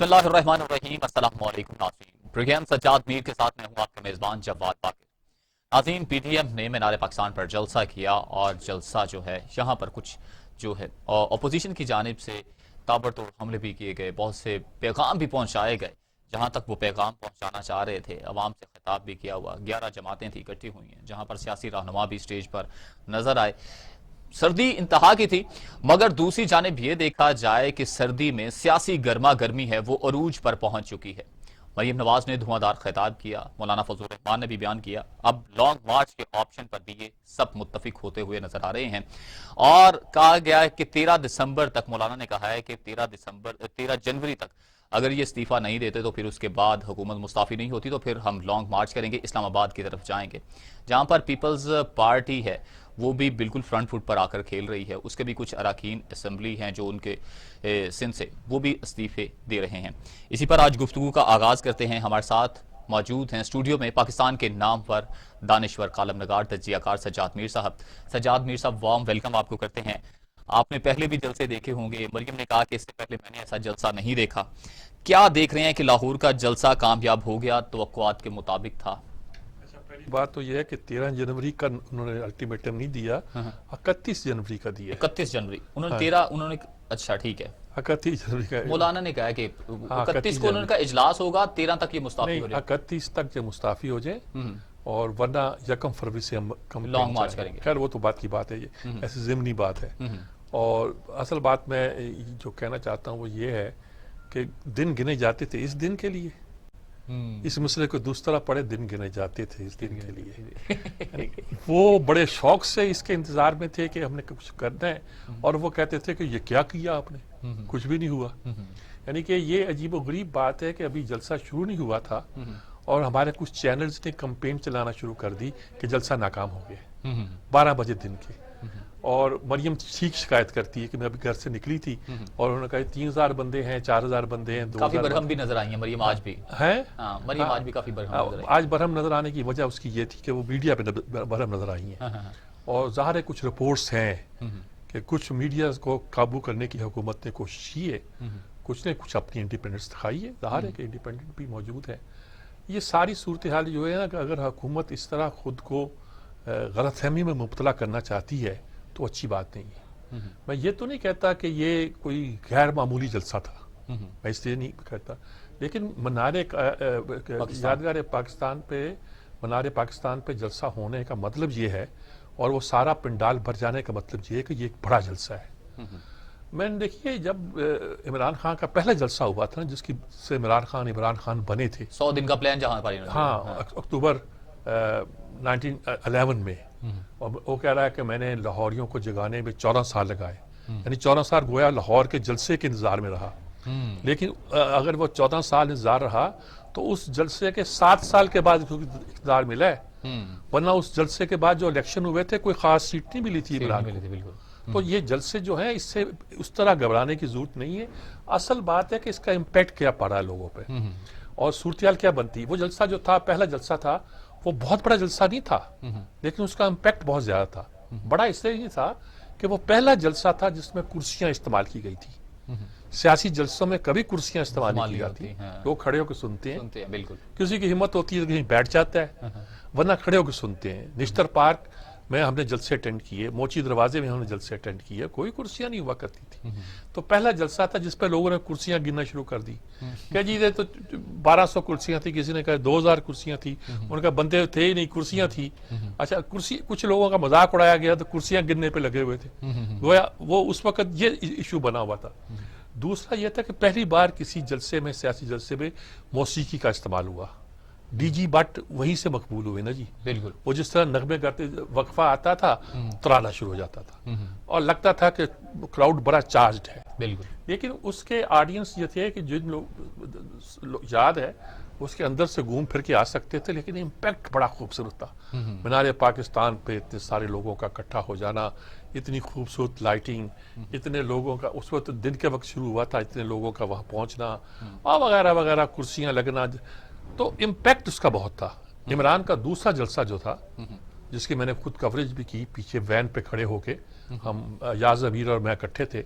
بسم اللہ الرحمن الرحیم۔ السلام علیکم ناظرین، پروگرام سجاد میر کے ساتھ میں ہوں آپ کا میزبان جواد باقر۔ ناظرین، پی ٹی ایم نے مینار پاکستان پر جلسہ کیا اور جلسہ جو ہے یہاں پر کچھ جو ہے اپوزیشن کی جانب سے تابڑتوڑ حملے بھی کیے گئے، بہت سے پیغام بھی پہنچائے گئے۔ جہاں تک وہ پیغام پہنچانا چاہ رہے تھے عوام سے خطاب بھی کیا ہوا، 11 جماعتیں تھی اکٹھی ہوئی ہیں، جہاں پر سیاسی رہنما بھی سٹیج پر نظر آئے۔ سردی انتہا کی تھی، مگر دوسری جانب یہ دیکھا جائے کہ سردی میں سیاسی گرما گرمی ہے وہ عروج پر پہنچ چکی ہے۔ مریم نواز نے دھواں خطاب کیا، مولانا فضل الرحمان نے بھی بیان کیا، اب لانگ مارچ کے آپشن پر بھی یہ سب متفق ہوتے ہوئے نظر آ رہے ہیں۔ اور کہا گیا ہے کہ 13 دسمبر تک، مولانا نے کہا ہے کہ 13 جنوری تک اگر یہ استعفیٰ نہیں دیتے تو پھر اس کے بعد حکومت مستعفی نہیں ہوتی تو پھر ہم لانگ مارچ کریں گے، اسلام آباد کی طرف جائیں گے۔ جہاں پر پیپلز پارٹی ہے وہ بھی بالکل فرنٹ فٹ پر آ کر کھیل رہی ہے، اس کے بھی کچھ اراکین اسمبلی ہیں جو ان کے سندھ سے وہ بھی استعفے دے رہے ہیں۔ اسی پر آج گفتگو کا آغاز کرتے ہیں۔ ہمارے ساتھ موجود ہیں اسٹوڈیو میں پاکستان کے نام پر دانشور، کالم نگار، تجزیہ کار سجاد میر صاحب۔ سجاد میر صاحب، وارم ویلکم آپ کو کرتے ہیں۔ آپ نے پہلے بھی جلسے دیکھے ہوں گے، مریم نے کہا کہ اس سے پہلے میں نے ایسا جلسہ نہیں دیکھا۔ کیا دیکھ رہے ہیں کہ لاہور کا جلسہ کامیاب ہو گیا، توقعات کے مطابق تھا؟ پہلی بات تو یہ ہے کہ 13 جنوری کا انہوں نے الٹیمیٹم نہیں دیا، 31 جنوری کا دیا۔ 31 جنوری انہوں نے 13 انہوں نے اچھا ٹھیک ہے 31 جنوری کا مولانا نے کہا کہ 31 کو انہوں نے کہا اجلاس ہوگا، 13 تک یہ مستعفی ہو نہیں، جائے 31 تک جو مستعفی ہو جائے اور ورنہ 1 فروری سے ہم لانگ مارچ کریں گے۔ خیر وہ تو بات کی بات ہے، یہ ایسی ضمنی بات ہے۔ اور اصل بات میں جو کہنا چاہتا ہوں وہ یہ ہے کہ دن گنے جاتے تھے اس دن کے لیے، اس مسئلے کو دوسرا پڑے دن گنے جاتے تھے اس دن کے لیے۔ وہ بڑے شوق سے اس کے انتظار میں تھے کہ ہم نے کچھ کرنا ہے، اور وہ کہتے تھے کہ یہ کیا کیا آپ نے، کچھ بھی نہیں ہوا۔ یعنی کہ یہ عجیب و غریب بات ہے کہ ابھی جلسہ شروع نہیں ہوا تھا اور ہمارے کچھ چینلز نے کمپین چلانا شروع کر دی کہ جلسہ ناکام ہو گیا 12 بجے دن کے۔ اور مریم ٹھیک شکایت کرتی ہے کہ میں ابھی گھر سے نکلی تھی اور انہوں نے کہا 3000 بندے ہیں، 4000 بندے ہیں، 2000 کافی برہم بھی نظر آئی ہیں مریم آج بھی ہیں۔ مریم آج بھی کافی برہم نظر آئی آج برہم نظر آنے کی وجہ اس کی یہ تھی کہ وہ میڈیا پہ برہم نظر آئی ہیں، اور ظاہر ہے کچھ رپورٹس ہیں کہ کچھ میڈیا کو قابو کرنے کی حکومت نے کوشش کی ہے، کچھ نے کچھ اپنی انڈیپینڈنس دکھائی ہے، ظاہر ہے کہ انڈیپینڈنٹ بھی موجود ہے۔ یہ ساری صورتحال جو ہے نا کہ اگر حکومت اس طرح خود کو غلط فہمی میں مبتلا کرنا چاہتی ہے تو اچھی بات نہیں ہے۔ میں یہ تو نہیں کہتا کہ یہ کوئی غیر معمولی جلسہ تھا، میں اس لیے نہیں کہتا، لیکن یادگار پاکستان پہ، منار پاکستان پہ جلسہ ہونے کا مطلب یہ ہے، اور وہ سارا پنڈال بھر جانے کا مطلب یہ ہے کہ یہ ایک بڑا جلسہ ہے۔ میں نے دیکھیے جب عمران خان کا پہلا جلسہ ہوا تھا جس کی سے عمران خان بنے تھے، 100 دن کا پلان جہاں پر ہاں اکتوبر 1911 میں، اور وہ کہہ رہا ہے کہ میں نے لاہوریوں کو جگانے میں 14 سال لگائے، یعنی 14 سال گویا لاہور کے جلسے کے انتظار میں رہا۔ لیکن اگر وہ 14 سال انتظار رہا تو اس جلسے کے 7 سال کے بعد اقتدار ملا ہے، ورنہ اس جلسے کے بعد جو الیکشن ہوئے تھے کوئی خاص سیٹ نہیں ملی تھی عمران کو۔ تو یہ جلسے جو ہیں اس سے اس طرح گھبرانے کی ضرورت نہیں ہے، اصل بات ہے کہ اس کا امپیکٹ کیا پڑا ہے لوگوں پہ، اور صورتحال کیا بنتی۔ وہ جلسہ جو تھا، پہلا جلسہ تھا، وہ بہت بڑا جلسہ نہیں تھا، لیکن اس کا امپیکٹ بہت زیادہ تھا۔ بڑا اس لیے نہیں تھا کہ وہ پہلا جلسہ تھا جس میں کرسیاں استعمال کی گئی تھی۔ سیاسی جلسوں میں کبھی کرسیاں استعمال نہیں کی جاتی، لوگ کھڑے ہو کے سنتے ہیں، بالکل کسی کی ہمت ہوتی ہے کہیں بیٹھ جاتا ہے، ورنہ کھڑے ہو کے سنتے ہیں۔ نشتر پارک میں ہم نے جلسے اٹینڈ کیے، موچی دروازے میں ہم نے جلسے اٹینڈ کیے، کوئی کرسیاں نہیں ہوا کرتی تھی۔ تو پہلا جلسہ تھا جس پہ لوگوں نے کرسیاں گننا شروع کر دی کہ جی تو 1200 کرسیاں تھیں، کسی نے کہا 2000 کرسیاں تھیں، ان کا بندے تھے ہی نہیں، کرسیاں تھیں۔ اچھا کرسی، کچھ لوگوں کا مذاق اڑایا گیا تو کرسیاں گننے پہ لگے ہوئے تھے، گویا وہ اس وقت یہ ایشو بنا ہوا تھا۔ دوسرا یہ تھا کہ پہلی بار کسی جلسے میں، سیاسی جلسے میں موسیقی کا استعمال ہوا۔ ڈی جی بٹ وہیں سے مقبول ہوئے نا جی، بالکل۔ وہ جس طرح نغمے گاتے وقفہ آتا تھا، ترانا شروع ہو جاتا تھا اور لگتا تھا کہ کراؤڈ بڑا چارجڈ ہے، بالکل۔ لیکن اس کے آڈینس یہ تھے کہ جن لوگ یاد ہے اس کے اندر سے گھوم پھر کے آ سکتے تھے، لیکن امپیکٹ بڑا خوبصورت تھا۔ مینار پاکستان پہ اتنے سارے لوگوں کا اکٹھا ہو جانا، اتنی خوبصورت لائٹنگ، اتنے لوگوں کا، اس وقت دن کے وقت شروع ہوا تھا، اتنے لوگوں کا وہاں پہنچنا اور وغیرہ وغیرہ، کرسیاں لگنا، تو امپیکٹ اس کا بہت تھا۔ عمران کا دوسرا جلسہ جو تھا، جس کی میں نے خود کوریج بھی کی، پیچھے وین پہ کھڑے ہو کے ہم، یاز امیر اور میں اکٹھے تھے،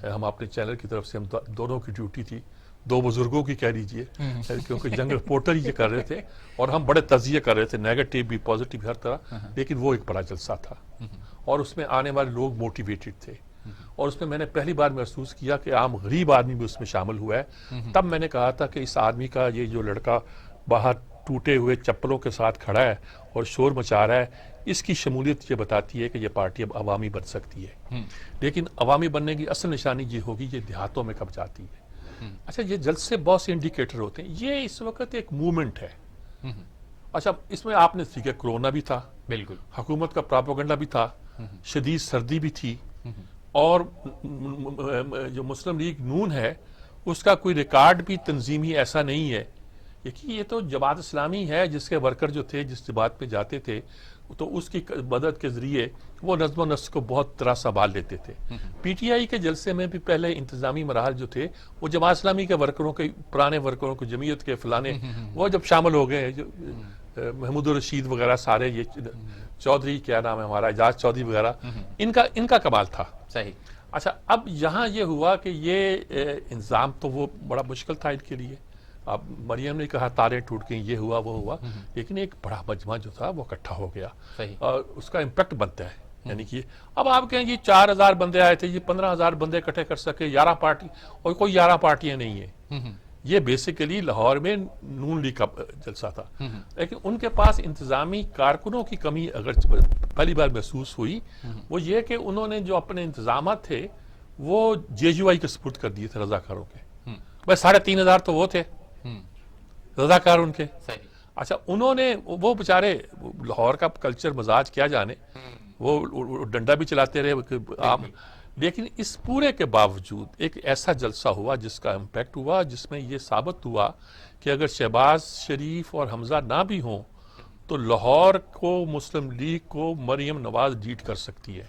ہم اپنے چینل کی طرف سے، ہم دونوں کی ڈیوٹی تھی، دو بزرگوں کی کہہ لیجیے، کیونکہ جنگ رپورٹر ہی یہ کر رہے تھے اور ہم بڑے تجزیے کر رہے تھے، نیگیٹو بھی پازیٹو بھی ہر طرح، لیکن وہ ایک بڑا جلسہ تھا اور اس میں آنے والے لوگ موٹیویٹڈ تھے، اور اس میں نے پہلی بار محسوس کیا کہ عام غریب آدمی بھی اس میں شامل ہوا ہے۔ تب میں نے کہا تھا کہ اس آدمی کا، یہ جو لڑکا باہر ٹوٹے ہوئے چپلوں کے ساتھ کھڑا ہے اور شور مچا رہا ہے، اس کی شمولیت یہ بتاتی ہے کہ یہ پارٹی اب عوامی بن سکتی ہے، لیکن عوامی بننے کی اصل نشانی یہ ہوگی یہ دیہاتوں میں کب جاتی ہے۔ اچھا، یہ جلسے بہت سے انڈیکیٹر ہوتے ہیں، یہ اس وقت ایک موومنٹ ہے۔ اچھا، اس میں آپ نے سیکھا کرونا بھی تھا، بالکل، حکومت کا پراپیگنڈا بھی تھا، شدید سردی بھی تھی، اور جو مسلم لیگ نون ہے اس کا کوئی ریکارڈ بھی تنظیمی ایسا نہیں ہے، یہ تو جماعت اسلامی ہے جس کے ورکر جو تھے جس جماعت پہ جاتے تھے تو اس کی مدد کے ذریعے وہ نظم و نسق کو بہت طرح سنبھال لیتے تھے۔ پی ٹی آئی کے جلسے میں بھی پہلے انتظامی مراحل جو تھے وہ جماعت اسلامی کے ورکروں کے، پرانے ورکروں کو، جمعیت کے فلانے، وہ جب شامل ہو گئے، جو محمود الرشید وغیرہ سارے، یہ چودھری کیا نام ہے ہمارا، اعجاز چودھری وغیرہ، ان کا کمال تھا۔ صحیح۔ اچھا، اب یہاں یہ ہوا کہ یہ انظام تو وہ بڑا مشکل تھا ان کے لیے، اب مریم نے کہا تاریں ٹوٹ گئیں، یہ ہوا وہ ہوا، لیکن ایک بڑا مجمع جو تھا وہ اکٹھا ہو گیا اور اس کا امپیکٹ بنتا ہے۔ یعنی کہ اب آپ کہیں جی 4000 بندے آئے تھے، یہ 15000 بندے اکٹھے کر سکے، 11 پارٹی، اور کوئی 11 پارٹیاں نہیں ہیں۔ یہ بیسیکلی لاہور میں نون لیگ کا جلسہ تھا، لیکن ان کے پاس انتظامی کارکنوں کی کمی اگر پہلی بار محسوس ہوئی، وہ یہ کہ انہوں نے جو اپنے انتظامات تھے وہ جے یو آئی کے سپرد کر دیے تھے، رضاکاروں کے۔ بھائی 3500 تو وہ تھے رضاکار ان کے۔ اچھا، انہوں نے، وہ بیچارے لاہور کا کلچر مزاج کیا جانے، وہ ڈنڈا بھی چلاتے رہے عام، لیکن اس پورے کے باوجود ایک ایسا جلسہ ہوا جس کا امپیکٹ ہوا، جس میں یہ ثابت ہوا کہ اگر شہباز شریف اور حمزہ نہ بھی ہوں تو لاہور کو، مسلم لیگ کو مریم نواز لیڈ کر سکتی ہے۔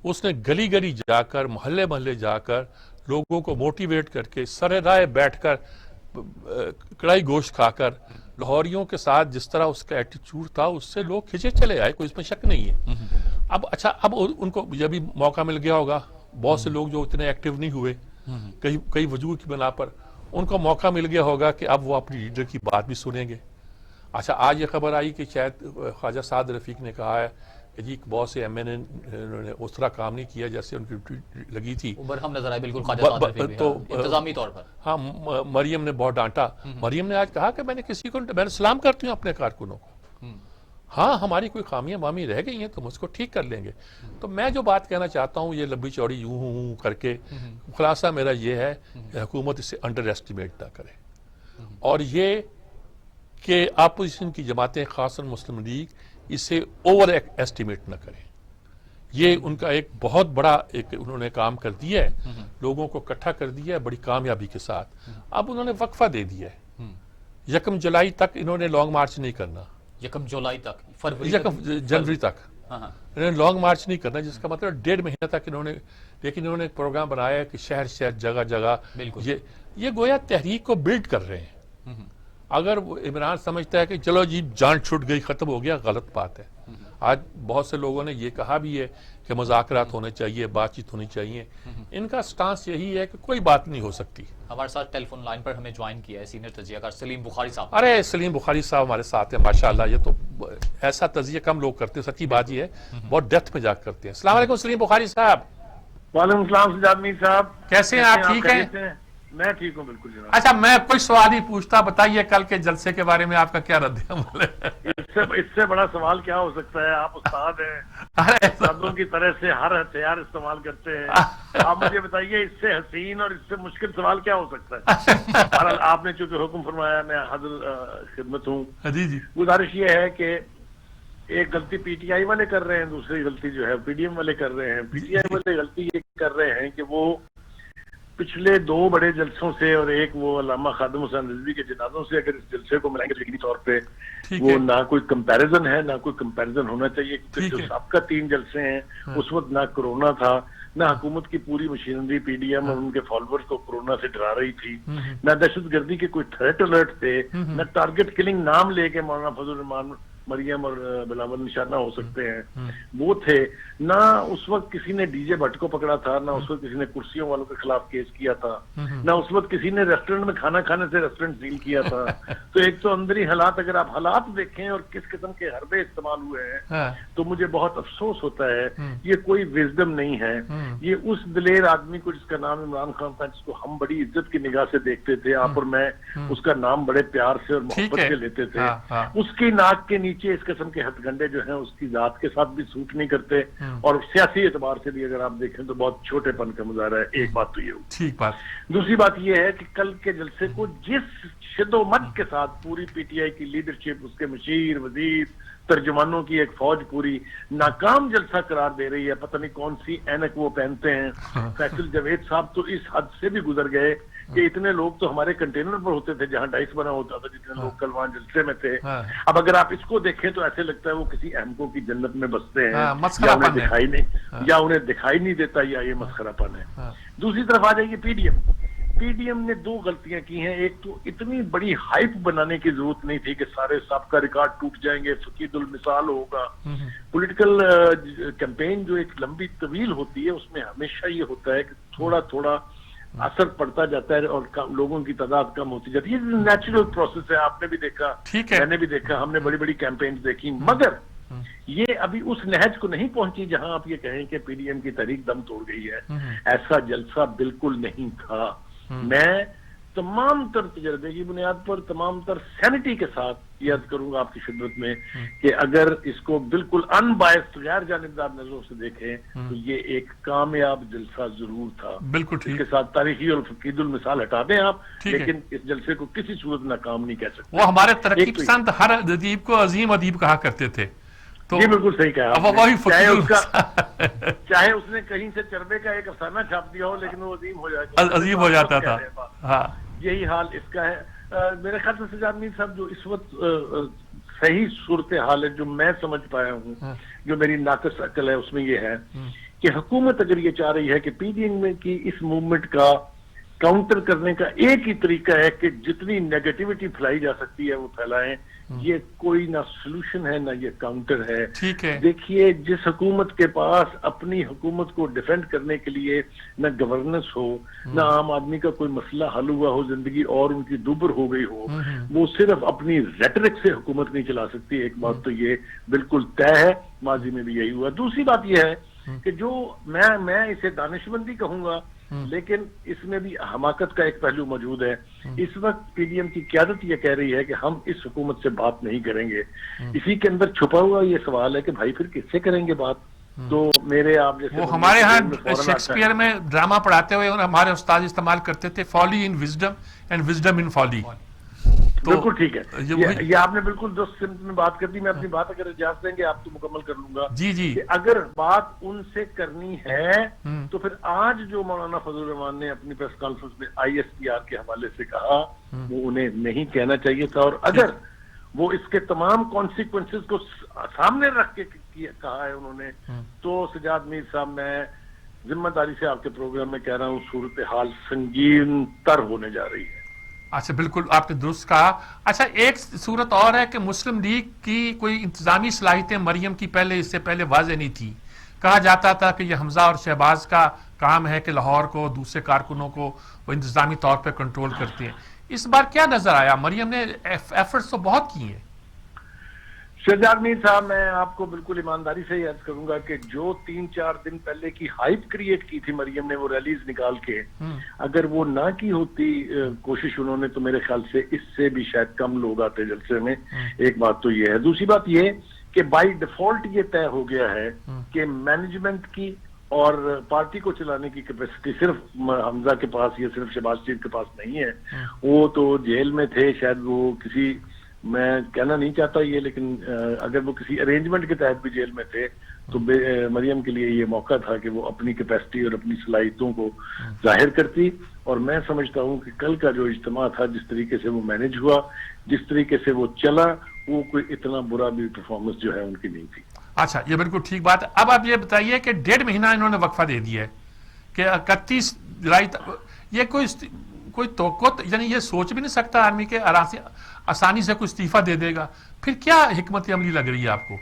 اس نے گلی گلی جا کر، محلے محلے جا کر لوگوں کو موٹیویٹ کر کے، سر رائے بیٹھ کر، کڑائی گوشت کھا کر، لاہوریوں کے ساتھ جس طرح اس کا ایٹیچیوڈ تھا اس سے لوگ کھچے چلے آئے، کوئی اس میں شک نہیں ہے۔ اب اچھا، اب ان کو یہ بھی موقع مل گیا ہوگا، بہت سے لوگ جو اتنے ایکٹیو نہیں ہوئے کئی وجوہ کی بنا پر، ان کو موقع مل گیا ہوگا کہ اب وہ اپنی لیڈر کی بات بھی سنیں گے۔ اچھا، آج یہ خبر آئی کہ شاید خواجہ سعد رفیق نے کہا ہے کہ جی بہت سے ایم این اے نے اس طرح کام نہیں کیا جیسے ان کی لگی تھی، ہم نظر آئے، بالکل خواجہ سعد رفیق بھی، تو انتظامی طور پر۔ ہاں، مریم نے بہت ڈانٹا۔ مریم نے آج کہا کہ میں نے کسی کو، میں سلام کرتی ہوں اپنے کارکنوں کو، ہاں ہماری کوئی خامیاں وامی رہ گئی ہیں تو ہم اس کو ٹھیک کر لیں گے۔ تو میں جو بات کہنا چاہتا ہوں، یہ لمبی چوڑی یوں ہوں کر کے، خلاصہ میرا یہ ہے کہ حکومت اسے انڈر ایسٹیمیٹ نہ کرے، اور یہ کہ اپوزیشن کی جماعتیں، خاصاً مسلم لیگ، اسے اوور ایسٹیمیٹ نہ کریں۔ یہ ان کا ایک بہت بڑا ایک انہوں نے کام کر دیا ہے، لوگوں کو اکٹھا کر دیا ہے بڑی کامیابی کے ساتھ۔ اب انہوں نے وقفہ دے دیا ہے، 1 جولائی تک انہوں نے لانگ مارچ نہیں کرنا، 1 جولائی تک، فروری 1 جنوری تک انہوں نے لانگ مارچ نہیں کرنا، جس کا مطلب 1.5 مہینہ تک انہوں نے، لیکن انہوں نے ایک پروگرام بنایا ہے کہ شہر شہر، جگہ جگہ، یہ گویا تحریک کو بلڈ کر رہے ہیں۔ اگر عمران سمجھتا ہے کہ چلو جی جان چھٹ گئی، ختم ہو گیا، غلط بات ہے۔ آج بہت سے لوگوں نے یہ کہا بھی ہے کہ مذاکرات ہونے چاہیے، بات چیت ہونی چاہیے، ان کا سٹانس یہی ہے کہ کوئی بات نہیں ہو سکتی۔ ہمارے ساتھ ٹیلی فون لائن پر ہمیں جوائن کیا ہے سینئر تجزیہ کار سلیم بخاری صاحب۔ ارے سلیم بخاری صاحب ہمارے ساتھ ہیں، ماشاءاللہ، یہ تو ایسا تجزیہ کم لوگ کرتے ہیں، سچی بات یہ ہے، بہت ڈیپتھ میں جا کر کرتے ہیں۔ السلام علیکم سلیم بخاری صاحب۔ وعلیکم السلام سجاد میر صاحب، کیسے ہیں آپ؟ ٹھیک ہیں؟ میں ٹھیک ہوں بالکل جناب۔ اچھا، میں کوئی سوال ہی پوچھتا، بتائیے کل کے جلسے کے بارے میں آپ کا کیا رد عمل ہے؟ اس سے بڑا سوال کیا ہو سکتا ہے؟ آپ استاد ہیں، استادوں کی طرح سے ہر ہتھیار استعمال کرتے ہیں، آپ مجھے بتائیے اس سے حسین اور اس سے مشکل سوال کیا ہو سکتا ہے؟ بہرحال آپ نے چونکہ حکم فرمایا، میں حاضر خدمت ہوں۔ جی جی، گزارش یہ ہے کہ ایک غلطی پی ٹی آئی والے کر رہے ہیں، دوسری غلطی جو ہے پی ڈی ایم والے کر رہے ہیں۔ پی ٹی آئی والے غلطی یہ کر رہے ہیں کہ وہ پچھلے 2 بڑے جلسوں سے اور ایک وہ علامہ خادم حسین رضوی کے جنازوں سے اگر اس جلسے کو ملائیں گے یقینی طور پہ وہ نہ کوئی کمپیریزن ہے، نہ کوئی کمپیریزن ہونا چاہیے، کیونکہ جو سب کا 3 جلسے ہیں اس وقت نہ کرونا تھا، نہ حکومت کی پوری مشینری پی ڈی ایم اور ان کے فالوورز کو کورونا سے ڈرا رہی تھی، نہ دہشت گردی کے کوئی تھریٹ الرٹ تھے، نہ ٹارگٹ کلنگ نام لے کے مولانا فضل الرحمان مریم اور بلاول نشانہ ہو سکتے ہیں وہ تھے. نہ اس وقت کسی نے ڈی جے بھٹ کو پکڑا تھا, نہ اس وقت کسی نے کرسیوں والوں کے خلاف کیس کیا تھا, نہ اس وقت کسی نے ریسٹورنٹ میں کھانا کھانے سے ریسٹورنٹ سیل کیا تھا. تو ایک تو اندری حالات, اگر آپ حالات دیکھیں اور کس قسم کے حربے استعمال ہوئے ہیں, تو مجھے بہت افسوس ہوتا ہے. یہ کوئی وزڈم نہیں ہے, یہ اس دلیر آدمی کو جس کا نام عمران خان تھا, جس کو ہم بڑی عزت کی نگاہ سے دیکھتے تھے, آپ اور میں اس کا نام بڑے پیار سے اور محبت سے لیتے تھے, اس کی ناک کے نیچے اس قسم کے ہتھ گنڈے جو ہیں اس کی ذات کے ساتھ بھی سوٹ نہیں کرتے, اور سیاسی اعتبار سے بھی اگر آپ دیکھیں تو بہت چھوٹے پن کا مظاہرہ ہے. ایک بات تو یہ ہوگی. ٹھیک بات. دوسری بات یہ ہے کہ کل کے جلسے کو جس شد و مد کے ساتھ پوری پی ٹی آئی کی لیڈرشپ, اس کے مشیر, وزیر, ترجمانوں کی ایک فوج پوری ناکام جلسہ قرار دے رہی ہے. پتہ نہیں کون سی اینک وہ پہنتے ہیں. فیصل جاوید صاحب تو اس حد سے بھی گزر گئے کہ اتنے لوگ تو ہمارے کنٹینر پر ہوتے تھے جہاں ڈائس بنا ہوتا تھا, جتنے لوگ کل وہاں جلسے میں تھے. اب اگر آپ اس کو دیکھیں تو ایسے لگتا ہے وہ کسی احمقوں کی جنت میں بستے ہیں, یا انہیں دکھائی نہیں دیتا, یا یہ مسخرہ پن ہے. دوسری طرف آ جائیے P D M. P D M نے دو غلطیاں کی ہیں. ایک تو اتنی بڑی ہائپ بنانے کی ضرورت نہیں تھی کہ سارے سابقہ ریکارڈ ٹوٹ جائیں گے, فقید المثال ہوگا. پولیٹیکل کیمپین جو ایک لمبی طویل ہوتی ہے, اس میں ہمیشہ یہ ہوتا ہے کہ تھوڑا تھوڑا اثر پڑتا جاتا ہے اور لوگوں کی تعداد کم ہوتی جاتی ہے. یہ نیچرل پروسیس ہے, آپ نے بھی دیکھا, میں نے بھی دیکھا, ہم نے بڑی بڑی کیمپینز دیکھی. مگر یہ ابھی اس نہج کو نہیں پہنچی جہاں آپ یہ کہیں کہ پی ڈی ایم کی تحریک دم توڑ گئی ہے. ایسا جلسہ بالکل نہیں تھا. میں تمام تر تجربے کی بنیاد پر, تمام تر سینٹی کے ساتھ یہ عرض کروں گا آپ کی خدمت میں کہ اگر اس کو بالکل ان بائسڈ غیر جانبدار نظروں سے دیکھیں تو یہ ایک کامیاب جلسہ ضرور تھا. بالکل اس کے ساتھ تاریخی اور فقید المثال ہٹا دیں آپ, لیکن اس جلسے کو کسی صورت ناکام نہیں کہہ سکتے. وہ ہمارے ترقی پسند ہر ادیب کو عظیم ادیب کہا کرتے تھے. جی بالکل صحیح کہا. چاہے اس نے کہیں سے چربے کا ایک افسانہ چھاپ دیا ہو, لیکن وہ عظیم ہو جاتا تھا. یہی حال اس کا ہے. میرے خیال سے سجاد میر صاحب جو اس وقت صحیح صورتحال ہے جو میں سمجھ پایا ہوں, جو میری ناقص عقل ہے, اس میں یہ ہے کہ حکومت اگر یہ چاہ رہی ہے کہ پی ڈی ایم کی اس موومنٹ کا کاؤنٹر کرنے کا ایک ہی طریقہ ہے کہ جتنی نیگیٹیوٹی پھیلائی جا سکتی ہے وہ پھیلائیں, یہ کوئی نہ سلوشن ہے نہ یہ کاؤنٹر ہے. دیکھیے, جس حکومت کے پاس اپنی حکومت کو ڈیفینڈ کرنے کے لیے نہ گورننس ہو, نہ عام آدمی کا کوئی مسئلہ حل ہوا ہو, زندگی اور ان کی دوبر ہو گئی ہو, وہ صرف اپنی ریٹرک سے حکومت نہیں چلا سکتی. ایک بات تو یہ بالکل طے ہے, ماضی میں بھی یہی ہوا. دوسری بات یہ ہے کہ جو میں اسے دانشمندی کہوں گا, لیکن اس میں بھی حماقت کا ایک پہلو موجود ہے. اس وقت پی ڈی ایم کی قیادت یہ کہہ رہی ہے کہ ہم اس حکومت سے بات نہیں کریں گے. اسی کے اندر چھپا ہوا یہ سوال ہے کہ بھائی پھر کس سے کریں گے بات. تو میرے آپ جیسے وہ ہمارے ہاں شیکسپیئر میں ڈرامہ پڑھاتے ہوئے ہمارے استاد استعمال کرتے تھے, folly in wisdom and wisdom in folly. بالکل ٹھیک ہے, یہ آپ نے بالکل درست سمت میں بات کر دی. میں اپنی بات اگر اجازت دیں گے آپ تو مکمل کر لوں گا. کہ اگر بات ان سے کرنی ہے تو پھر آج جو مولانا فضل الرحمان نے اپنی پریس کانفرنس میں آئی ایس پی آر کے حوالے سے کہا, وہ انہیں نہیں کہنا چاہیے تھا. اور اگر وہ اس کے تمام کانسیکوینسز کو سامنے رکھ کے کہا ہے انہوں نے, تو سجاد میر صاحب میں ذمہ داری سے آپ کے پروگرام میں کہہ رہا ہوں صورتحال سنگین تر ہونے جا رہی ہے. اچھا, بالکل آپ نے درست کہا. اچھا, ایک صورت اور ہے کہ مسلم لیگ کی کوئی انتظامی صلاحیتیں مریم کی پہلے اس سے پہلے واضح نہیں تھی. کہا جاتا تھا کہ یہ حمزہ اور شہباز کا کام ہے کہ لاہور کو, دوسرے کارکنوں کو وہ انتظامی طور پہ کنٹرول کرتے ہیں. اس بار کیا نظر آیا؟ مریم نے ایفرٹس تو بہت کی ہیں. شہزاد میر صاحب, میں آپ کو بالکل ایمانداری سے عرض کروں گا کہ جو 3-4 دن پہلے کی ہائپ کریٹ کی تھی مریم نے, وہ ریلیز نکال کے, اگر وہ نہ کی ہوتی کوشش انہوں نے, تو میرے خیال سے اس سے بھی شاید کم لوگ آتے جلسے میں. ایک بات تو یہ ہے. دوسری بات یہ کہ بائی ڈیفالٹ یہ طے ہو گیا ہے کہ مینجمنٹ کی اور پارٹی کو چلانے کی کیپیسٹی صرف حمزہ کے پاس یا صرف شہباز شریف کے پاس نہیں ہے. وہ تو جیل میں تھے, شاید وہ کسی, میں کہنا نہیں چاہتا یہ, لیکن اگر وہ کسی ارینجمنٹ کے تحت بھی جیل میں تھے تو مریم کے لیے یہ موقع تھا کہ وہ اپنی کیپیسٹی اور اپنی صلاحیتوں کو ظاہر کرتی. اور میں سمجھتا ہوں کہ کل کا جو اجتماع تھا, جس طریقے سے وہ مینج ہوا, جس طریقے سے وہ چلا, وہ کوئی اتنا برا بھی پرفارمنس جو ہے ان کی نہیں تھی. اچھا, یہ بالکل ٹھیک بات ہے. اب آپ یہ بتائیے کہ 1.5 مہینہ انہوں نے وقفہ دے دیا ہے کہ 31 جولائی تک, یہ کوئی توقع یعنی یہ سوچ بھی نہیں سکتا آدمی کے آسانی سے کوئی استعفیٰ دے دے گا. پھر کیا حکمت عملی لگ رہی ہے آپ کو؟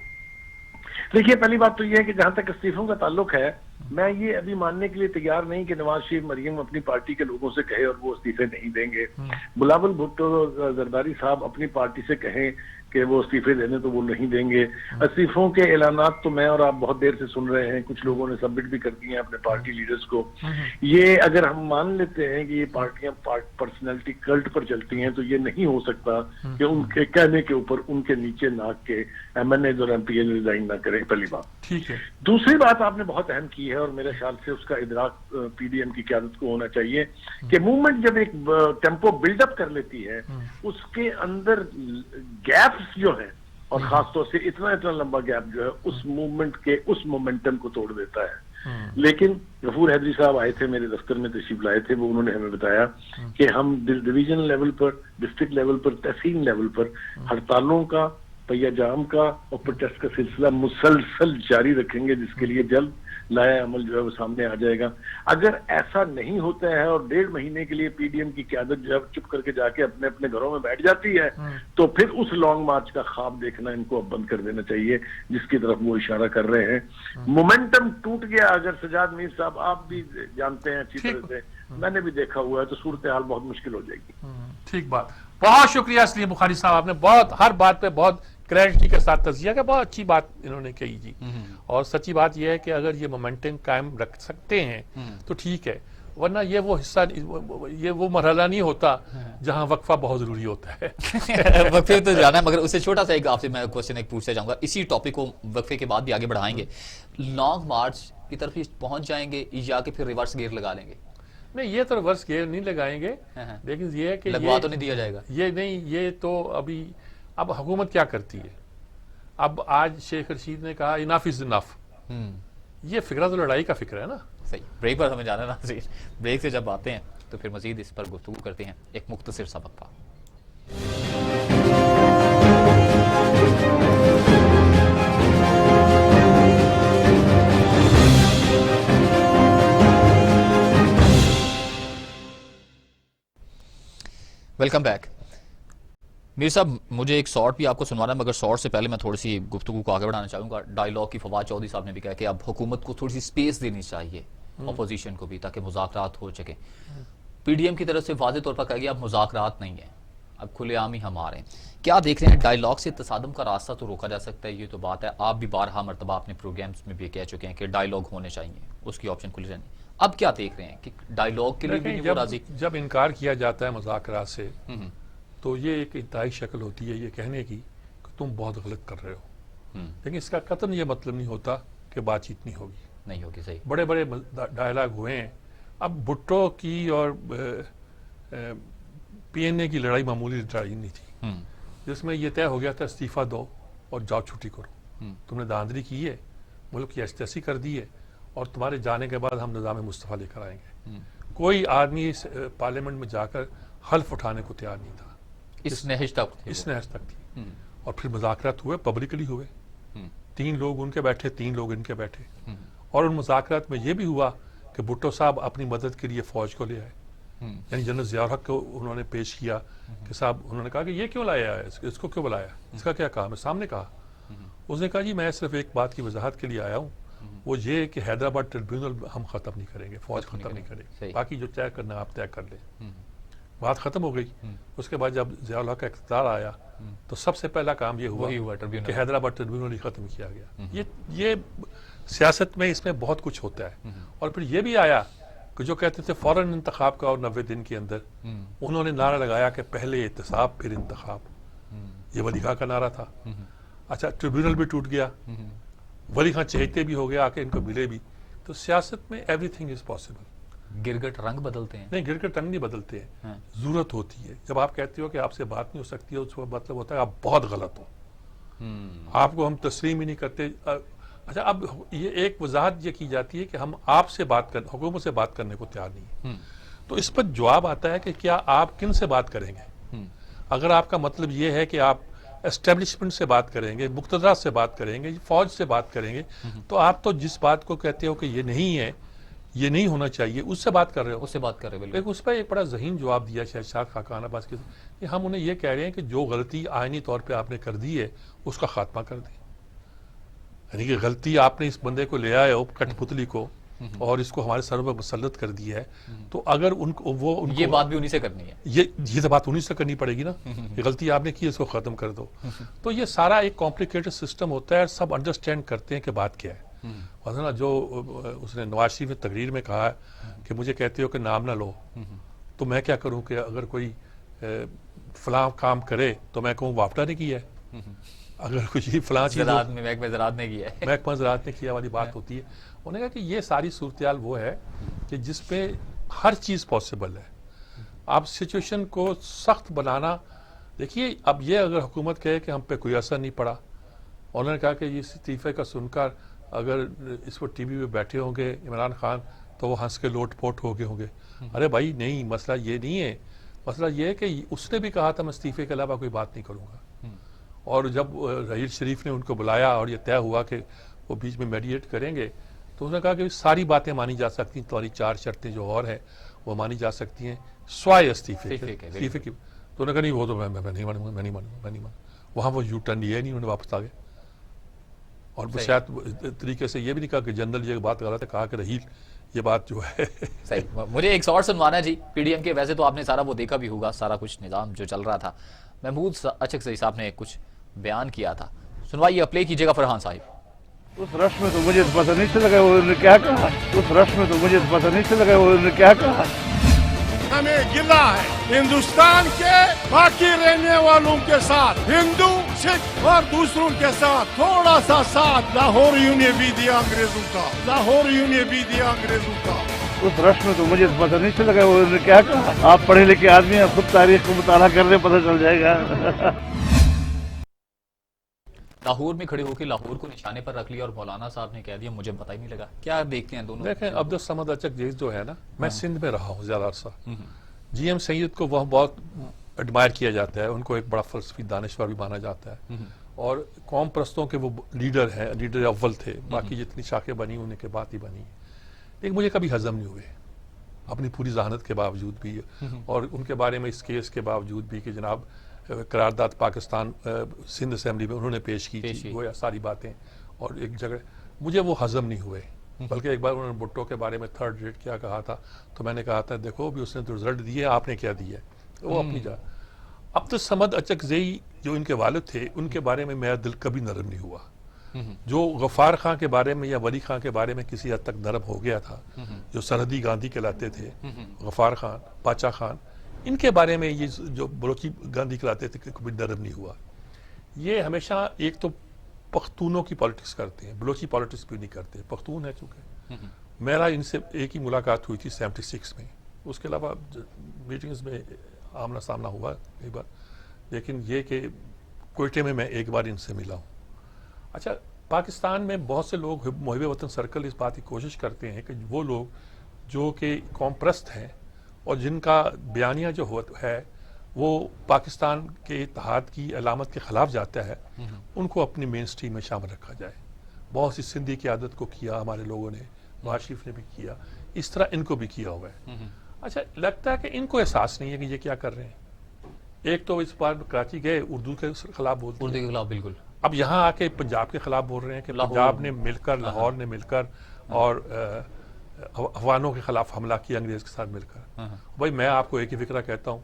دیکھیے پہلی بات تو یہ ہے کہ جہاں تک استعفوں کا تعلق ہے، میں یہ ابھی ماننے کے لیے تیار نہیں کہ نواز شریف مریم اپنی پارٹی کے لوگوں سے کہے اور وہ استعفے نہیں دیں گے. بلاول بھٹو زرداری صاحب اپنی پارٹی سے کہیں کہ وہ استعفے دینے تو وہ نہیں دیں گے. استعفوں کے اعلانات تو میں اور آپ بہت دیر سے سن رہے ہیں، کچھ لوگوں نے سبمٹ بھی کر دیے ہیں اپنے پارٹی لیڈرز کو. یہ اگر ہم مان لیتے ہیں کہ یہ پارٹیاں پرسنالٹی کلٹ پر چلتی ہیں تو یہ نہیں ہو سکتا کہ ان کے کہنے کے اوپر ان کے نیچے ناک کے ایم این ایز اور ایم پی اے ریزائن نہ کریں. پہلی بات. ٹھیک ہے. دوسری بات آپ نے بہت اہم کی ہے اور میرے خیال سے اس کا ادراک پی ڈی ایم کی قیادت کو ہونا چاہیے کہ موومنٹ جب ایک ٹیمپو بلڈ اپ کر لیتی ہے اس کے اندر گیپس جو ہیں اور خاص طور سے اتنا لمبا گیپ جو ہے اس موومنٹ کے اس مومنٹم کو توڑ دیتا ہے. لیکن غفور حیدری صاحب آئے تھے میرے دفتر میں تشریف لائے تھے، وہ انہوں نے ہمیں بتایا کہ ہم ڈویژن لیول پر، ڈسٹرکٹ لیول پر، تحصیل لیول پر ہڑتالوں کا، پہیہ جام کا اور پروٹیسٹ کا سلسلہ مسلسل جاری رکھیں گے، جس کے لیے جلد لایا عمل جو ہے وہ سامنے آ جائے گا. اگر ایسا نہیں ہوتا ہے اور 1.5 مہینے کے لیے پی ڈی ایم کی قیادت جو ہے چپ کر کے جا کے اپنے اپنے گھروں میں بیٹھ جاتی ہے تو پھر اس لانگ مارچ کا خواب دیکھنا ان کو اب بند کر دینا چاہیے جس کی طرف وہ اشارہ کر رہے ہیں. مومنٹم ٹوٹ گیا. اگر سجاد میر صاحب آپ بھی جانتے ہیں اچھی طرح سے، میں نے بھی دیکھا ہوا ہے، تو صورتحال بہت مشکل ہو جائے گی. ٹھیک بات. بہت شکریہ اس لیے بخاری صاحب، آپ نے بہت ہر بات پہ بہت کریڈٹ کے ساتھ تجزیہ کا، بہت اچھی بات انہوں نے کہی جی. اور سچی بات یہ ہے کہ اگر یہ مومنٹم قائم رکھ سکتے ہیں تو ٹھیک ہے، ورنہ یہ وہ حصہ، یہ وہ مرحلہ نہیں ہوتا جہاں وقفہ بہت ضروری ہوتا ہے. وقفے تو جانا ہے، مگر اس سے چھوٹا سا ایک آپ سے میں کوشچن ایک پوچھنا چاہوں گا، اسی ٹاپک کو وقفے کے بعد بھی آگے بڑھائیں گے. لانگ مارچ کی طرف پہنچ جائیں گے یا کہ پھر ریورس گیئر لگا لیں گے؟ نہیں، یہ تو ریورس گیئر نہیں لگائیں گے، لیکن یہ ہے کہ لگوا تو نہیں دیا جائے گا. یہ نہیں، یہ تو اب حکومت کیا کرتی ہے. اب آج شیخ رشید نے کہا انف از انف. یہ فکرہ تو لڑائی کا فکر ہے نا. صحیح. بریک پر ہمیں جانا ہے ناظرین، بریک سے جب آتے ہیں تو پھر مزید اس پر گفتگو کرتے ہیں. ایک مختصر سا وقفہ. Welcome back. میر صاحب مجھے ایک شارٹ بھی آپ کو سنوانا ہے، مگر شارٹ سے پہلے میں تھوڑی سی گفتگو کو آگے بڑھانا چاہوں گا. ڈائیلاگ کی فواد چودھری صاحب نے بھی کہا کہ اب حکومت کو تھوڑی سی سپیس دینی چاہیے اپوزیشن کو بھی، تاکہ مذاکرات ہو سکیں. پی ڈی ایم کی طرف سے واضح طور پر کہا گیا اب مذاکرات نہیں ہیں، اب کھلے عام ہی ہم آ رہے ہیں. کیا دیکھ رہے ہیں؟ ڈائیلاگ سے تصادم کا راستہ تو روکا جا سکتا ہے، یہ تو بات ہے. آپ بھی بارہا مرتبہ اپنے پروگرامز میں بھی کہہ چکے ہیں کہ ڈائیلاگ ہونے چاہیے، اس کی آپشن کھلی رہنی. اب کیا دیکھ رہے ہیں کہ ڈائیلاگ کے لیے بھی نہیں وہ راضی؟ جب انکار کیا جاتا ہے مذاکرات سے تو یہ ایک انتہائی شکل ہوتی ہے یہ کہنے کی کہ تم بہت غلط کر رہے ہو، لیکن اس کا قطعاً یہ مطلب نہیں ہوتا کہ بات چیت نہیں ہوگی. صحیح. بڑے بڑے ڈائیلاگ ہوئے ہیں. اب بھٹو کی اور پی این اے کی لڑائی معمولی لڑائی نہیں تھی، جس میں یہ طے ہو گیا تھا استعفیٰ دو اور جاؤ چھٹی کرو. تم نے دھاندلی کی ہے، ملک کی ایسی کر دی ہے، اور تمہارے جانے کے بعد ہم نظام مصطفیٰ لے کر آئیں گے. کوئی آدمی پارلیمنٹ میں جا کر حلف اٹھانے کو تیار نہیں تھا. اس نہج تک تھی. اور پھر مذاکرات ہوئے، پبلکلی ہوئے. 3 لوگ ان کے بیٹھے، 3 لوگ ان کے بیٹھے. اور ان مذاکرات میں یہ بھی ہوا کہ بھٹو صاحب اپنی مدد کے لیے فوج کو لے آئے. یعنی جنرل ضیاء الحق کو انہوں نے پیش کیا کہ صاحب، انہوں نے کہا کہ یہ کیوں لایا ہے، اس کو کیوں بلایا، اس کا کیا کام ہے. سامنے کہا. اس نے کہا جی میں صرف ایک بات کی وضاحت کے لیے آیا ہوں، وہ یہ کہ حیدرآباد ٹریبیونل ہم ختم نہیں کریں گے، فوج ختم نہیں کرے گی، باقی جو طے کرنا آپ طے کر لیں. بات ختم ہو گئی. اس کے بعد جب ضیاء الحق کا اقتدار آیا تو سب سے پہلا کام یہ ہوا کہ حیدرآباد ٹریبیونل ہی ختم کیا گیا. یہ سیاست میں اس میں بہت کچھ ہوتا ہے. اور پھر یہ بھی آیا کہ جو کہتے تھے فوراً انتخاب کا، اور 90 دن کے اندر انہوں نے نعرہ لگایا کہ پہلے احتساب پھر انتخاب. یہ ولی خان کا نعرہ تھا. اچھا، ٹریبیونل بھی ٹوٹ گیا، ولی خان چہتے بھی ہو گیا آ کے ان کو ملے بھی. تو سیاست میں ایوری تھنگ از پاسبل. گرگٹ رنگ بدلتے ہیں؟ نہیں، گرگٹ رنگ نہیں بدلتے ہیں، ضرورت ہوتی ہے. جب آپ کہتے ہو کہ آپ سے بات نہیں ہو سکتی ہے، اس کا مطلب ہوتا ہے آپ بہت غلط ہو، آپ کو ہم تسلیم ہی نہیں کرتے. اچھا، اب یہ ایک وضاحت یہ کی جاتی ہے کہ ہم آپ سے بات کر، حکومت سے بات کرنے کو تیار نہیں ہیں. تو اس پر جواب آتا ہے کہ کیا آپ کن سے بات کریں گے. اگر آپ کا مطلب یہ ہے کہ آپ اسٹیبلشمنٹ سے بات کریں گے، مقتدرات سے بات کریں گے، فوج سے بات کریں گے، تو آپ تو جس بات کو کہتے ہو کہ یہ نہیں ہے، یہ نہیں ہونا چاہیے، اس سے بات کر رہے ہو. اس سے بات کر رہے بالکل. ایک اس پہ ایک بڑا ذہین جواب دیا شہزاد خاقان عباس کے، کہ ہم انہیں یہ کہہ رہے ہیں کہ جو غلطی آئینی طور پہ آپ نے کر دی ہے اس کا خاتمہ کر دیں. یعنی کہ غلطی آپ نے اس بندے کو لے آئے ہو کٹ پتلی کو اور اس کو ہمارے سروں پہ مسلط کر دیا ہے، تو اگر ان کو یہ بات بھی انہی سے کرنی ہے. یہ تو بات انہیں سے کرنی پڑے گی نا، یہ غلطی آپ نے کی اس کو ختم کر دو. تو یہ سارا ایک کمپلیکیٹڈ سسٹم ہوتا ہے، سب انڈرسٹینڈ کرتے ہیں کہ بات کیا ہے. مثلا جو اس نے نواز شریف نے تقریر میں کہا کہ مجھے کہتے ہو کہ نام نہ لو، تو میں کیا کروں کہ اگر کوئی فلاں کام کرے تو میں کہوں واپٹا نے کیا ہے، اگر کچھ فلاں چیز محکمہ زراعت نے کیا ہے، محکمہ زراعت نے کیا والی بات ہوتی ہے. انہوں نے کہا کہ یہ ساری صورتحال وہ ہے کہ جس پہ ہر چیز پاسبل ہے. آپ سچویشن کو سخت بنانا، دیکھیے اب یہ اگر حکومت کہے کہ ہم پہ کوئی اثر نہیں پڑا، انہوں نے کہا کہ یہ استعفے کا سن کر اگر اس وقت ٹی وی پہ بیٹھے ہوں گے عمران خان تو وہ ہنس کے لوٹ پوٹ ہو گئے ہوں گے. ارے بھائی نہیں، مسئلہ یہ نہیں ہے. مسئلہ یہ ہے کہ اس نے بھی کہا تھا میں استعفے کے علاوہ کوئی بات نہیں کروں گا، اور جب رحیل شریف نے ان کو بلایا اور یہ طے ہوا کہ وہ بیچ میں میڈیٹ کریں گے، تو انہوں نے کہا کہ ساری باتیں مانی جا سکتی ہیں، تمہاری 4 شرطیں جو اور ہیں وہ مانی جا سکتی ہیں سوائے استعفے کی. تو انہوں نے کہا نہیں وہ تو میں نہیں مانوں گا، میں نہیں مانوں. وہاں وہ یو ٹرن لیا نہیں، انہوں نے واپس آ گئے. اور شاید طریقے سے یہ بھی نہیں کہا کہ جنرل یہ بات غلط ہے، کہا کہ رحیل یہ بات جو ہے صحیح. مجھے ایک اور سنوانا ہے جی پی ڈی ایم کے. ویسے تو آپ نے سارا وہ دیکھا بھی ہوگا، سارا کچھ نظام جو چل رہا تھا. محمود اچکزئی صاحب نے کچھ بیان کیا تھا، سنوائیے، پلے کیجیے گا فرحان صاحب. اس رش میں تو مجھے پتہ نہیں چل گیا وہ کیا کہا، اس رش میں تو مجھے پتہ نہیں چل گیا وہ کیا کہا. ہمیں گلہ ہے ہندوستان کے باقی رہنے والوں کے ساتھ، ہندو سکھ اور دوسروں کے ساتھ تھوڑا سا ساتھ لاہور یوں نے بھی دیا انگریزوں کا، لاہور یوں نے بھی دیا انگریزوں کا. اس رش میں تو مجھے پتہ نہیں چل گیا وہ کیا کہا. آپ پڑھے لکھے آدمی ہیں، خود تاریخ کو مطالعہ کرنے پتہ چل جائے گا. لاہور میں کھڑے ہو کے لاہور کو نشانے پر رکھ لیا اور مولانا صاحب نے کہہ دیا مجھے پتہ ہی نہیں لگا. کیا دیکھتے ہیں دونوں؟ دیکھیں عبدالصمد اچکزئی جو ہے نا، میں سندھ میں رہا ہوں زیادہ عرصہ. جی ایم سید کو وہ بہت ایڈمائر کیا جاتا ہے، ان کو ایک بڑا فلسفی دانشور بھی مانا جاتا ہے، اور قوم پرستوں کے وہ لیڈر ہیں، لیڈر اول تھے. باقی جتنی شاخیں بنی ان کے بعد ہی بنی. لیکن مجھے کبھی ہضم نہیں ہوئے اپنی پوری ذہانت کے باوجود بھی، اور ان کے بارے میں اس کیس کے باوجود بھی کہ جناب قرارداد پاکستان سندھ اسمبلی میں انہوں نے پیش کی تھی، وہ ساری باتیں، اور ایک جگہ مجھے وہ ہضم نہیں ہوئے. بلکہ ایک بار انہوں نے بھٹو کے بارے میں 3rd ریٹ کیا کہا تھا، تو میں نے کہا تھا دیکھو بھی اس نے تو رزلٹ دیے، آپ نے کیا دیا ہے، وہ اپنی جگہ. عبدالصمد اچکزئی جو ان کے والد تھے، ان کے بارے میں میرا دل کبھی نرم نہیں ہوا. جو غفار خان کے بارے میں یا ولی خان کے بارے میں کسی حد تک نرم ہو گیا تھا، جو سرحدی گاندھی کہلاتے تھے، غفار خان، پاچا خان، ان کے بارے میں یہ جو بلوچی گاندھی کہلاتے تھے کبھی نرم نہیں ہوا. یہ ہمیشہ ایک تو پختونوں کی پالیٹکس کرتے ہیں، بلوچی پالیٹکس بھی نہیں کرتے. پختون ہے چونکہ میرا ان سے ایک ہی ملاقات ہوئی تھی 76 میں، اس کے علاوہ میٹنگز میں آمنا سامنا ہوا ایک بار، لیکن یہ کہ کوئٹے میں ایک بار ان سے ملا ہوں. اچھا، پاکستان میں بہت سے لوگ محب وطن سرکل اس بات کی کوشش کرتے ہیں کہ وہ لوگ جو کہ قوم پرست ہیں اور جن کا بیانیہ جو ہے وہ پاکستان کے اتحاد کی علامت کے خلاف جاتا ہے، ان کو اپنی مین سٹریم میں شامل رکھا جائے. بہت سی سندھی قیادت کو کیا ہمارے لوگوں نے، نواز شریف نے بھی کیا، اس طرح ان کو بھی کیا ہوا ہے. اچھا، لگتا ہے کہ ان کو احساس نہیں ہے کہ یہ کیا کر رہے ہیں. ایک تو اس بار کراچی گئے، اردو کے خلاف بولتے ہیں، اردو کے خلاف بالکل. اب یہاں آ کے پنجاب کے خلاف بول رہے ہیں کہ پنجاب نے مل کر، لاہور نے مل کر اور افغانوں کے خلاف حملہ کیا انگریز کے ساتھ مل کر. بھائی میں آپ کو ایک ہی فکرہ کہتا ہوں